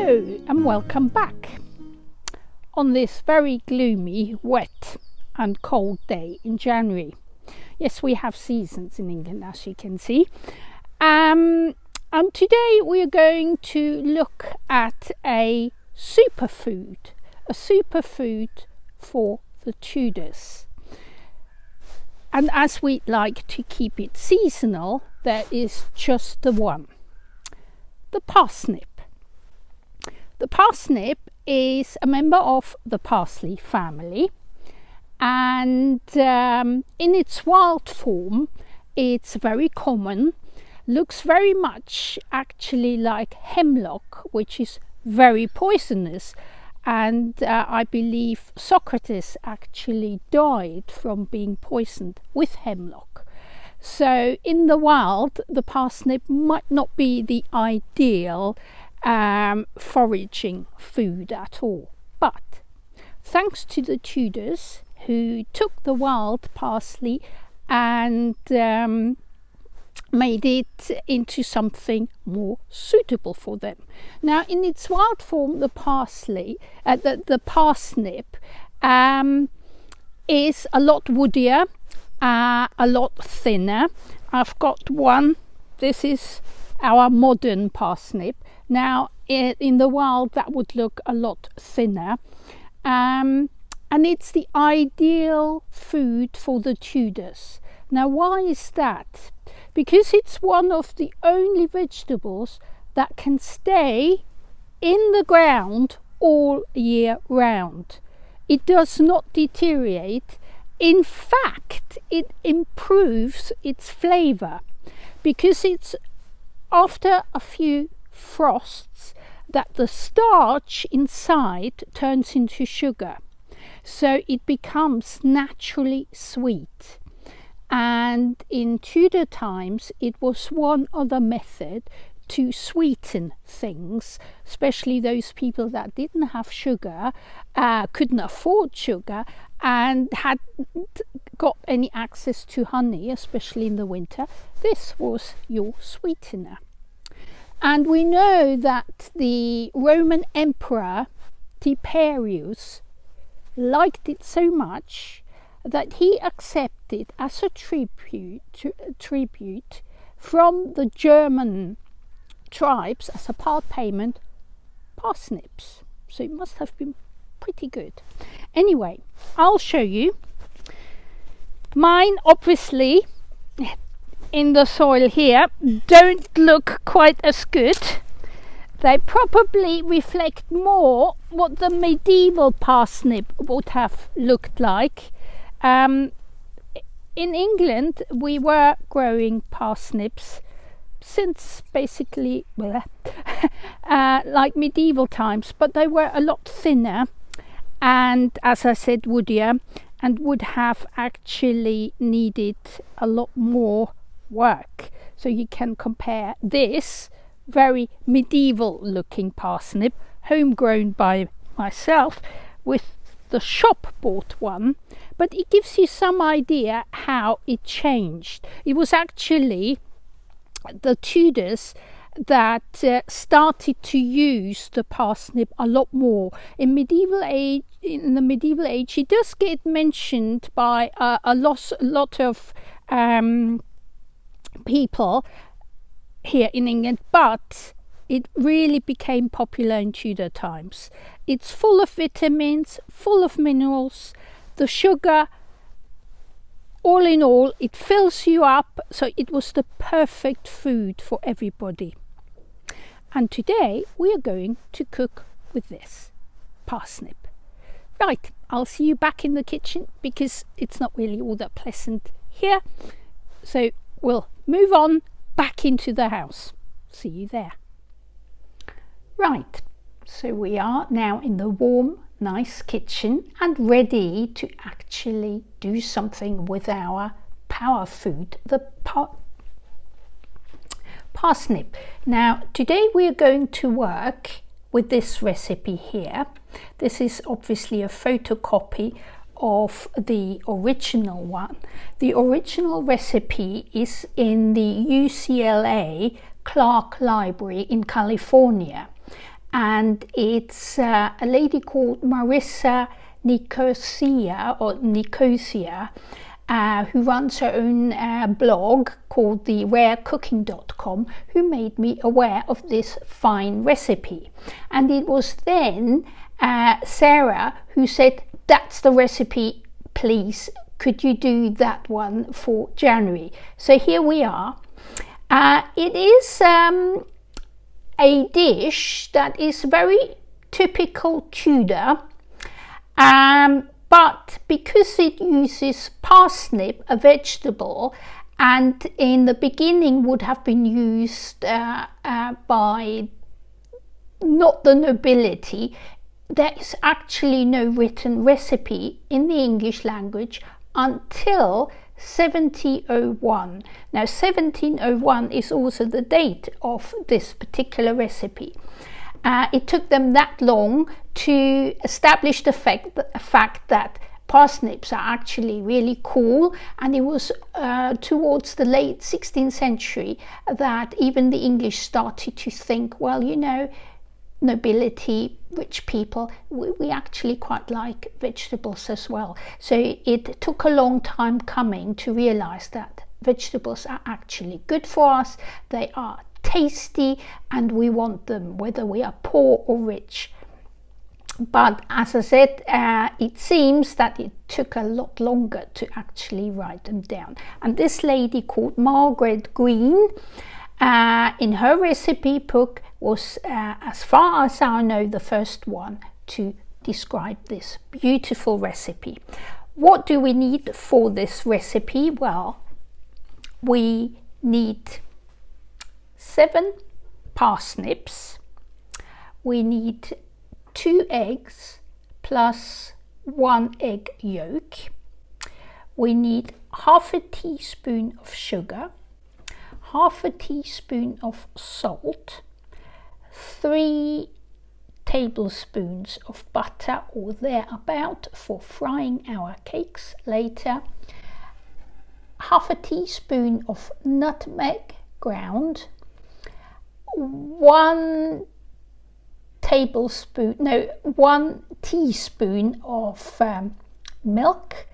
Hello and welcome back on this very gloomy, wet and cold day in January. Yes, we have seasons in England, as you can see. And today we are going to look at a superfood for the Tudors. And as we like to keep it seasonal, there is just the one, the parsnip. The parsnip is a member of the parsley family, and in its wild form it's very common, looks very much actually like hemlock, which is very poisonous, and I believe Socrates actually died from being poisoned with hemlock. So in the wild the parsnip might not be the ideal foraging food at all, but thanks to the Tudors, who took the wild parsley and made it into something more suitable for them. Now, in its wild form, the parsnip is a lot woodier, a lot thinner. I've got one. This is our modern parsnip. Now, in the wild, that would look a lot thinner. And it's the ideal food for the Tudors. Now, why is that? Because it's one of the only vegetables that can stay in the ground all year round. It does not deteriorate. In fact, it improves its flavour, because it's after a few frosts that the starch inside turns into sugar, so it becomes naturally sweet. And in Tudor times it was one other method to sweeten things, especially those people that didn't have sugar, couldn't afford sugar, and hadn't got any access to honey, especially in the winter. This was your sweetener. And we know that the Roman Emperor Tiberius liked it so much that he accepted as a tribute from the German tribes, as a part payment, parsnips. So it must have been pretty good. Anyway, I'll show you. Mine, obviously, in the soil here, don't look quite as good. They probably reflect more what the medieval parsnip would have looked like. In England we were growing parsnips since basically like medieval times, but they were a lot thinner and, as I said, woodier, and would have actually needed a lot more work. So you can compare this very medieval looking parsnip, homegrown by myself, with the shop bought one, but it gives you some idea how it changed. It was actually the Tudors that started to use the parsnip a lot more. In the medieval age it does get mentioned by a lot of people here in England, but it really became popular in Tudor times. It's full of vitamins, full of minerals, the sugar, all in all, it fills you up, so it was the perfect food for everybody. And today we are going to cook with this parsnip. Right, I'll see you back in the kitchen because it's not really all that pleasant here. So we'll move on back into the house. See you there. Right, so we are now in the warm, nice kitchen and ready to actually do something with our power food, the parsnip. Now, today we are going to work with this recipe here. This is obviously a photocopy of the original one. The original recipe is in the UCLA Clark Library in California, and it's a lady called Marissa Nicosia, who runs her own blog called the rarecooking.com, who made me aware of this fine recipe. And it was then Sarah who said, "That's the recipe, please, could you do that one for January?" So here we are. It is a dish that is very typical Tudor, but because it uses parsnip, a vegetable, and in the beginning would have been used by not the nobility, there is actually no written recipe in the English language until 1701. Now 1701 is also the date of this particular recipe. It took them that long to establish the fact that parsnips are actually really cool, and it was towards the late 16th century that even the English started to think, well, you know, nobility, rich people, we actually quite like vegetables as well. So it took a long time coming to realize that vegetables are actually good for us, they are tasty, and we want them whether we are poor or rich. But as I said, it seems that it took a lot longer to actually write them down. And this lady called Margaret Green, in her recipe book, was, as far as I know, the first one to describe this beautiful recipe. What do we need for this recipe? Well, we need 7 parsnips, we need 2 eggs plus 1 egg yolk, we need half a teaspoon of sugar, half a teaspoon of salt, 3 tablespoons of butter or thereabout for frying our cakes later, half a teaspoon of nutmeg ground, 1 teaspoon of milk,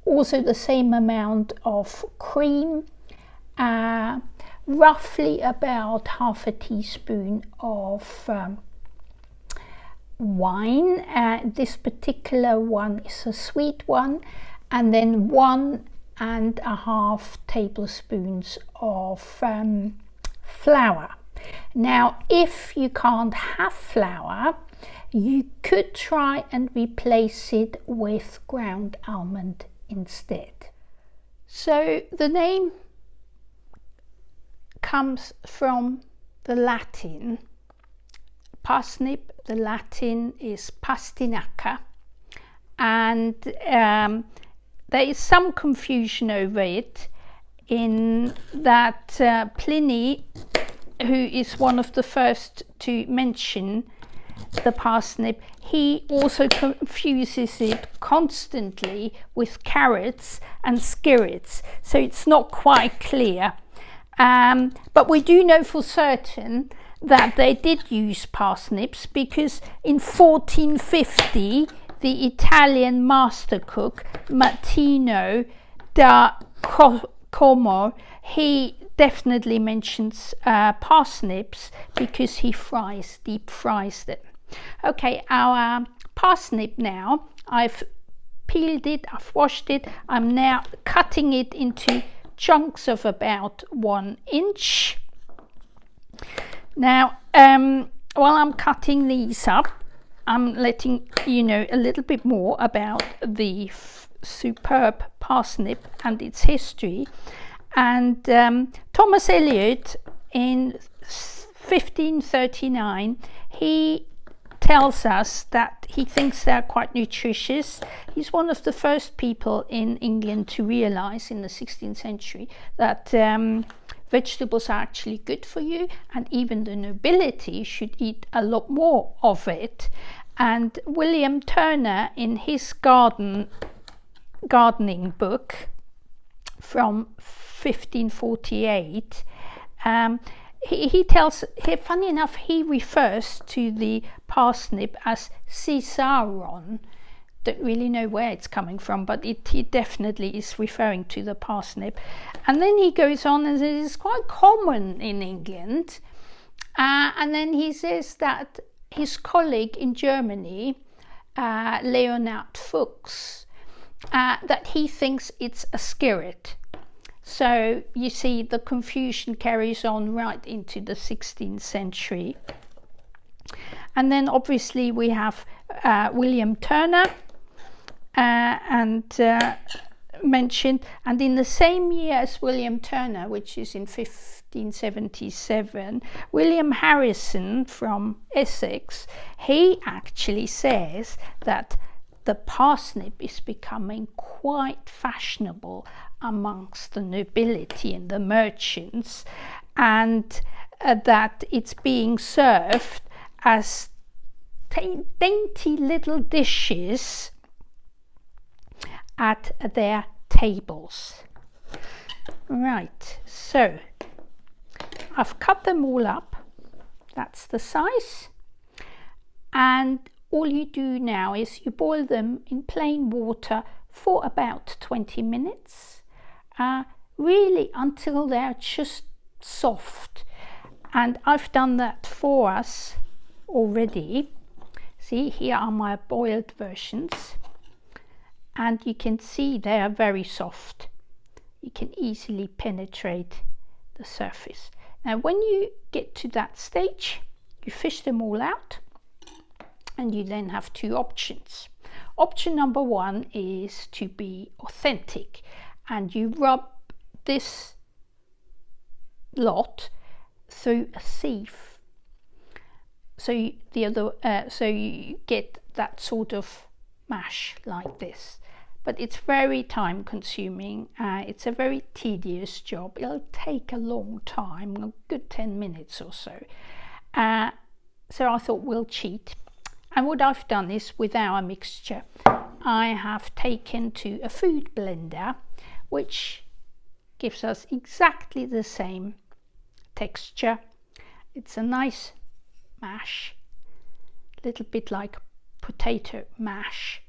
also the same amount of cream, roughly about half a teaspoon of wine. This particular one is a sweet one, and then 1.5 tablespoons of flour. Now, if you can't have flour, you could try and replace it with ground almond instead. So the name comes from the Latin. Parsnip, the Latin is pastinaca, and there is some confusion over it in that Pliny, who is one of the first to mention the parsnip, he also confuses it constantly with carrots and skirrets, so it's not quite clear. But we do know for certain that they did use parsnips, because in 1450 the Italian master cook Martino da Como, he definitely mentions parsnips because he deep fries them. Okay, our parsnip now, I've peeled it, I've washed it, I'm now cutting it into chunks of about 1 inch. Now, while I'm cutting these up, I'm letting you know a little bit more about the superb parsnip and its history. And Thomas Eliot, in 1539, he tells us that he thinks they're quite nutritious. He's one of the first people in England to realize in the 16th century that vegetables are actually good for you, and even the nobility should eat a lot more of it. And William Turner, in his gardening book from 1548, funny enough, he refers to the parsnip as Cisaron. Don't really know where it's coming from, but it definitely is referring to the parsnip. And then he goes on and says it's quite common in England. And then he says that his colleague in Germany, Leonhard Fuchs, that he thinks it's a skirret. So you see the confusion carries on right into the 16th century. And then obviously we have William Turner mentioned, and in the same year as William Turner, which is in 1577, William Harrison from Essex, he actually says that the parsnip is becoming quite fashionable amongst the nobility and the merchants, and that it's being served as dainty little dishes at their tables. Right, so I've cut them all up. That's the size. And all you do now is you boil them in plain water for about 20 minutes, really until they're just soft. And I've done that for us already. See, here are my boiled versions. And you can see they are very soft. You can easily penetrate the surface. Now, when you get to that stage, you fish them all out, and you then have two options. Option number one is to be authentic, and you rub this lot through a sieve. So you get that sort of mash like this. But it's very time consuming. It's a very tedious job. It'll take a long time, a good 10 minutes or so. So I thought we'll cheat. And what I've done is, with our mixture, I have taken to a food blender, which gives us exactly the same texture. It's a nice mash, a little bit like potato mash,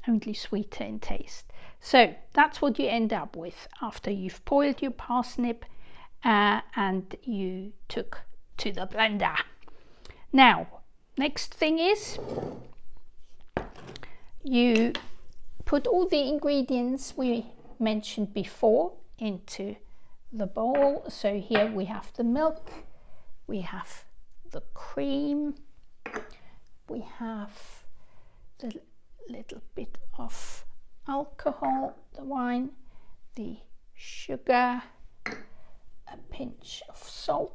only sweeter in taste. So that's what you end up with after you've boiled your parsnip and you took to the blender. Now, next thing is you put all the ingredients we mentioned before into the bowl. So here we have the milk, we have the cream, we have the little bit of alcohol, the wine, the sugar, a pinch of salt,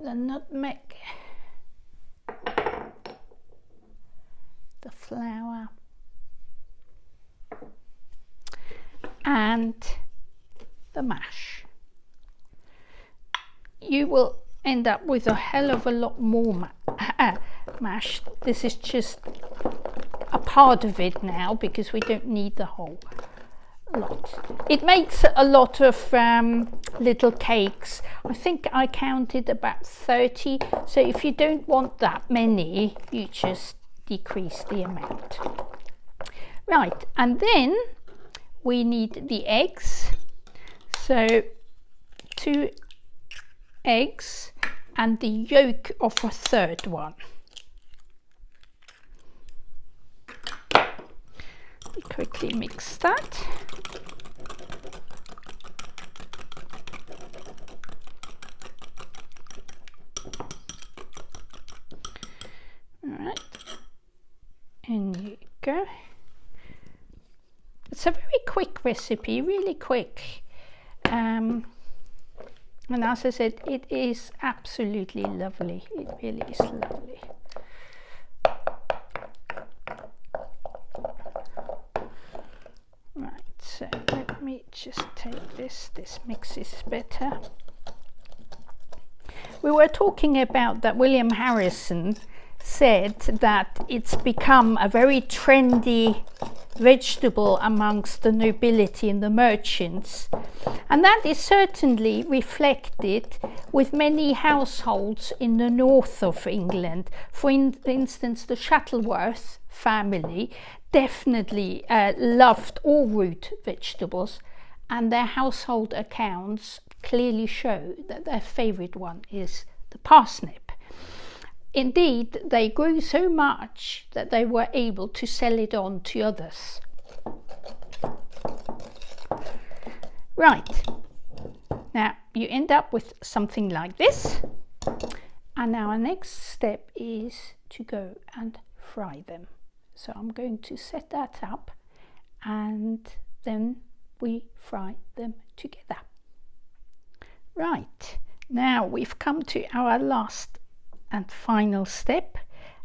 the nutmeg, the flour, and the mash. You will end up with a hell of a lot more mash. This is just a part of it now because we don't need the whole lot. It makes a lot of little cakes. I think I counted about 30. So if you don't want that many, you just decrease the amount. Right, and then we need the eggs. So 2 eggs and the yolk of a third one. We quickly mix that. All right, in you go. It's a very quick recipe, really quick. And as I said, it is absolutely lovely. It really is lovely. Right, so let me just take this. This mixes better. We were talking about that William Harrison said that it's become a very trendy vegetable amongst the nobility and the merchants. And that is certainly reflected with many households in the north of England. For instance, the Shuttleworth family definitely loved all root vegetables, and their household accounts clearly show that their favourite one is the parsnip. Indeed, they grew so much that they were able to sell it on to others. Right, now you end up with something like this, and our next step is to go and fry them. So I'm going to set that up, and then we fry them together. Right, now we've come to our last and final step,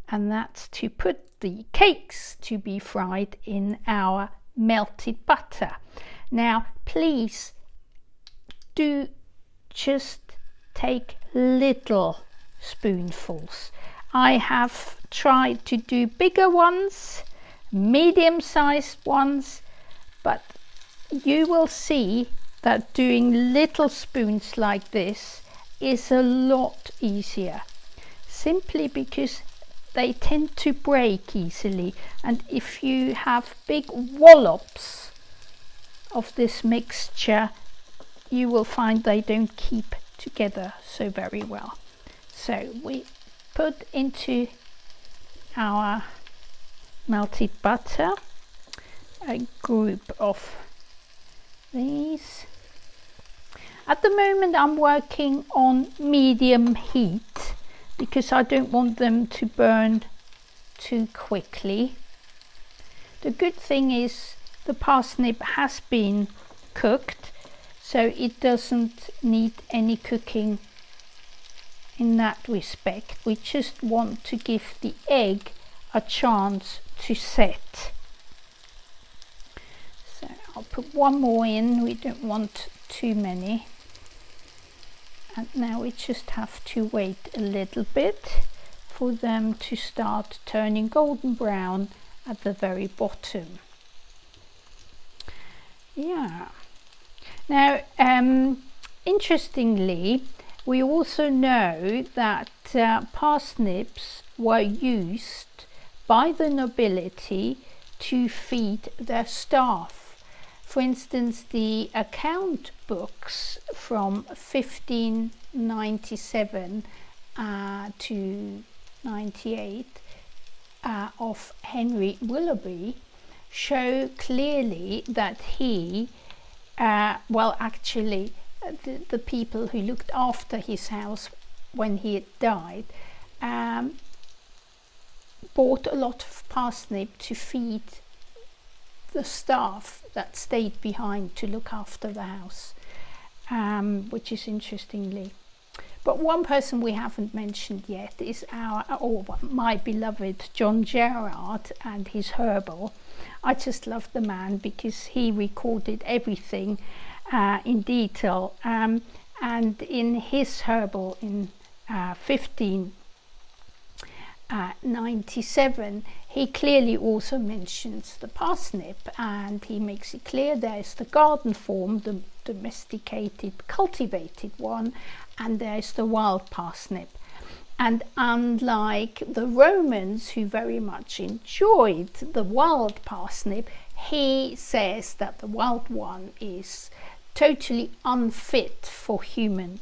and that's to put the cakes to be fried in our melted butter. Now please do just take little spoonfuls. I have tried to do bigger ones, medium-sized ones, but you will see that doing little spoons like this is a lot easier, simply because they tend to break easily, and if you have big wallops of this mixture, you will find they don't keep together so very well. So we put into our melted butter a group of these. At the moment I'm working on medium heat because I don't want them to burn too quickly. The good thing is the parsnip has been cooked, so it doesn't need any cooking in that respect. We just want to give the egg a chance to set. So I'll put one more in, we don't want too many. And now we just have to wait a little bit for them to start turning golden brown at the very bottom. Yeah. Now, interestingly, we also know that parsnips were used by the nobility to feed their staff. For instance, the account books from 1597 to 98 of Henry Willoughby show clearly that he, well actually the people who looked after his house when he had died, bought a lot of parsnip to feed the staff that stayed behind to look after the house, which is interestingly. But one person we haven't mentioned yet is my beloved John Gerard and his herbal. I just love the man because he recorded everything in detail, and in his herbal in 1597 he clearly also mentions the parsnip, and he makes it clear there's the garden form, the domesticated, cultivated one, and there's the wild parsnip. And unlike the Romans, who very much enjoyed the wild parsnip, he says that the wild one is totally unfit for human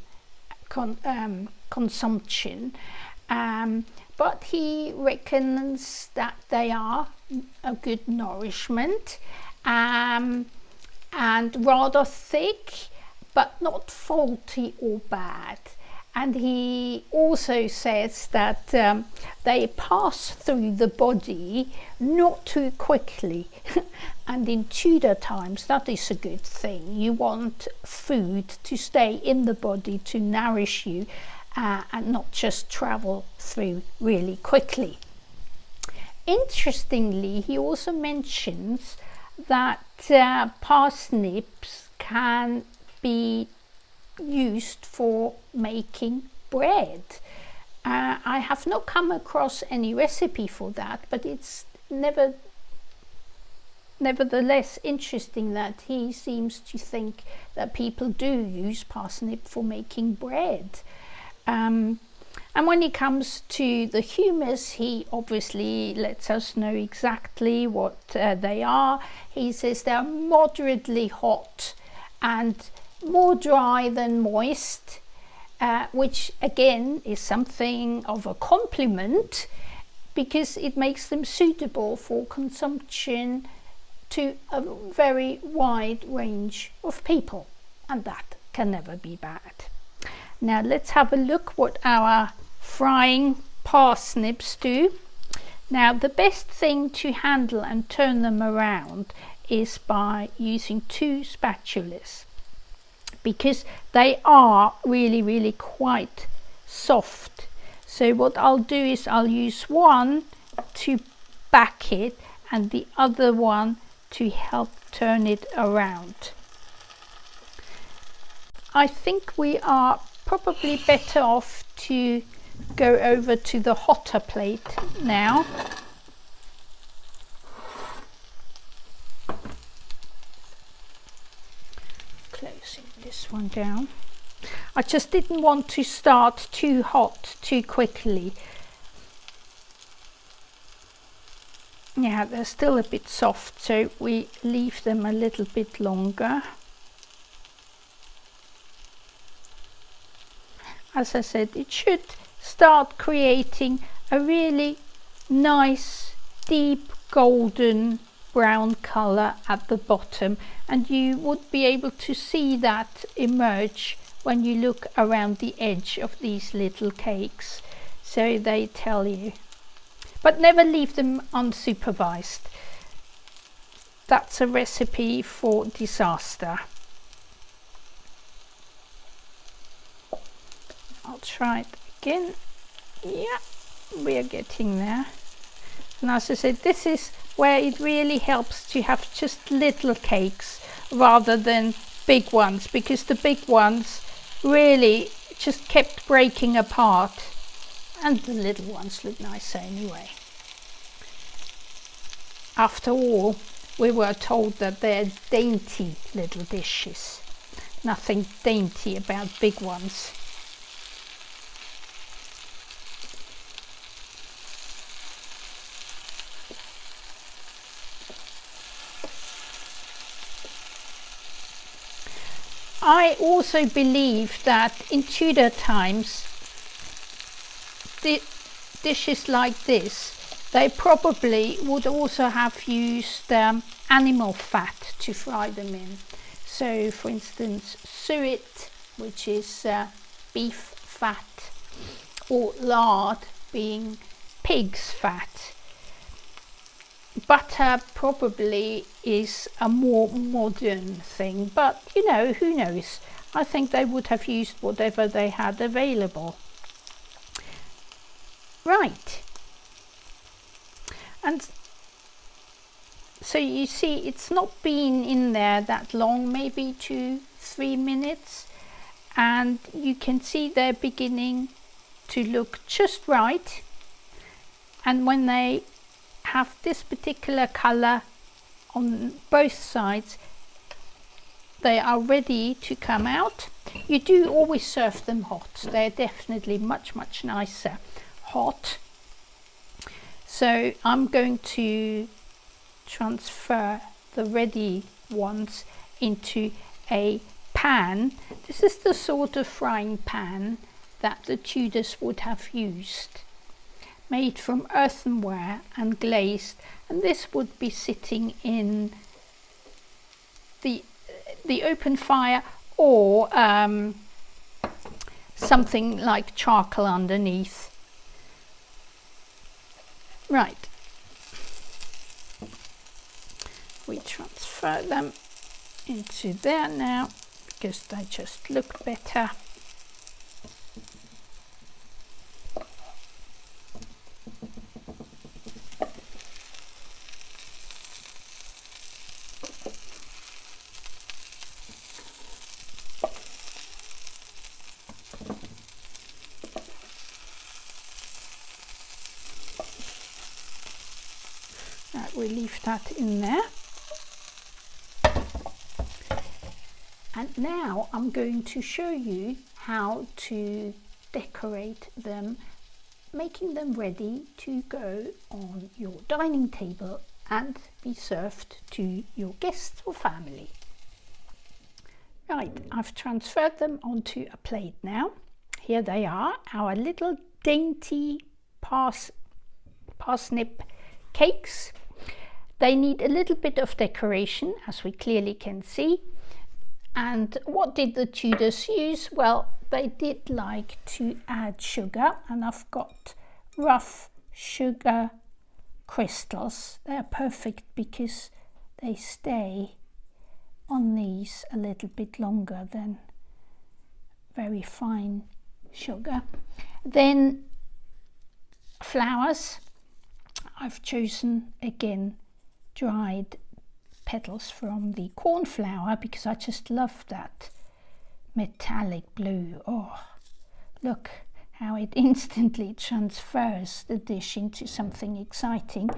consumption. But he reckons that they are a good nourishment, and rather thick, but not faulty or bad. And he also says that they pass through the body not too quickly. And in Tudor times, that is a good thing. You want food to stay in the body to nourish you, and not just travel through really quickly. Interestingly, he also mentions that parsnips can be used for making bread. I have not come across any recipe for that, but it's never nevertheless interesting that he seems to think that people do use parsnip for making bread. And when it comes to the humours, he obviously lets us know exactly what they are. He says they're moderately hot and more dry than moist, which again is something of a compliment, because it makes them suitable for consumption to a very wide range of people, and that can never be bad. Now let's have a look what our frying parsnips do. Now the best thing to handle and turn them around is by using 2 spatulas, because they are really quite soft. So what I'll do is I'll use one to back it and the other one to help turn it around. I think we are probably better off to go over to the hotter plate now. Closing this one down. I just didn't want to start too hot too quickly. Yeah, they're still a bit soft, so we leave them a little bit longer. As I said, it should start creating a really nice deep golden brown color at the bottom, and you would be able to see that emerge when you look around the edge of these little cakes, so they tell you. But never leave them unsupervised. That's a recipe for disaster. I'll try it again. Yeah, we are getting there. And as I said, this is where it really helps to have just little cakes rather than big ones, because the big ones really just kept breaking apart, and the little ones look nicer anyway. After all, we were told that they're dainty little dishes. Nothing dainty about big ones. I also believe that in Tudor times, dishes like this, they probably would also have used animal fat to fry them in. So for instance, suet, which is beef fat, or lard being pig's fat. Butter probably is a more modern thing, but you know, who knows? I think they would have used whatever they had available. Right. And so you see, it's not been in there that long, maybe 2-3 minutes, and you can see they're beginning to look just right. And when they have this particular color on both sides, they are ready to come out. You do always serve them hot. They're definitely much nicer hot. So I'm going to transfer the ready ones into a pan. This is the sort of frying pan that the Tudors would have used, made from earthenware and glazed, and this would be sitting in the open fire, or something like charcoal underneath. Right, we transfer them into there now because they just look better. We leave that in there. And now I'm going to show you how to decorate them, making them ready to go on your dining table and be served to your guests or family. Right, I've transferred them onto a plate now. Here they are, our little dainty parsnip cakes. They need a little bit of decoration, as we clearly can see. And what did the Tudors use? Well, they did like to add sugar, and I've got rough sugar crystals. They're perfect because they stay on these a little bit longer than very fine sugar. Then flowers. I've chosen again dried petals from the cornflower because I just love that metallic blue. Oh, look how it instantly transfers the dish into something exciting.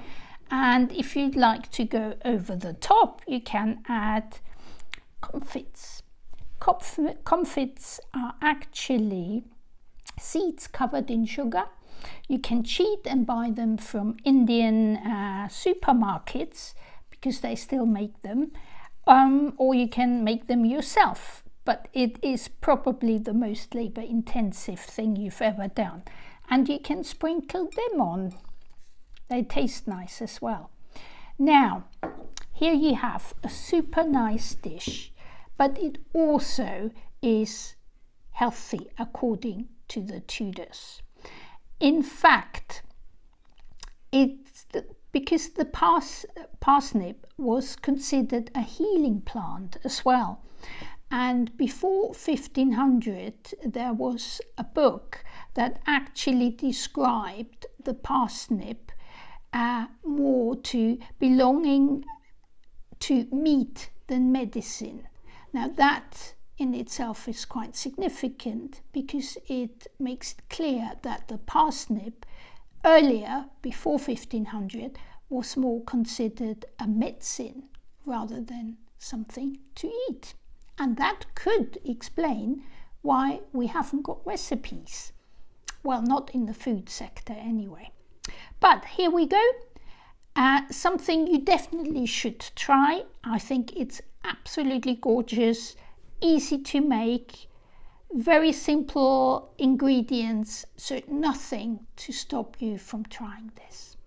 And if you'd like to go over the top, you can add comfits. Comfits are actually seeds covered in sugar. You can cheat and buy them from Indian supermarkets because they still make them, or you can make them yourself, but it is probably the most labor intensive thing you've ever done. And you can sprinkle them on. They taste nice as well. Now, here you have a super nice dish, but it also is healthy according to the Tudors. In fact, it's because the parsnip was considered a healing plant as well. And before 1500, there was a book that actually described the parsnip more to belonging to meat than medicine. Now that in itself is quite significant because it makes it clear that the parsnip earlier, before 1500, was more considered a medicine rather than something to eat. And that could explain why we haven't got recipes. Well, not in the food sector anyway. But here we go. Something you definitely should try. I think it's absolutely gorgeous, easy to make, very simple ingredients, so nothing to stop you from trying this.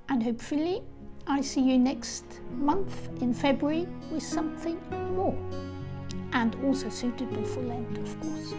And hopefully I see you next month in February with something more, and also suitable for Lent, of course.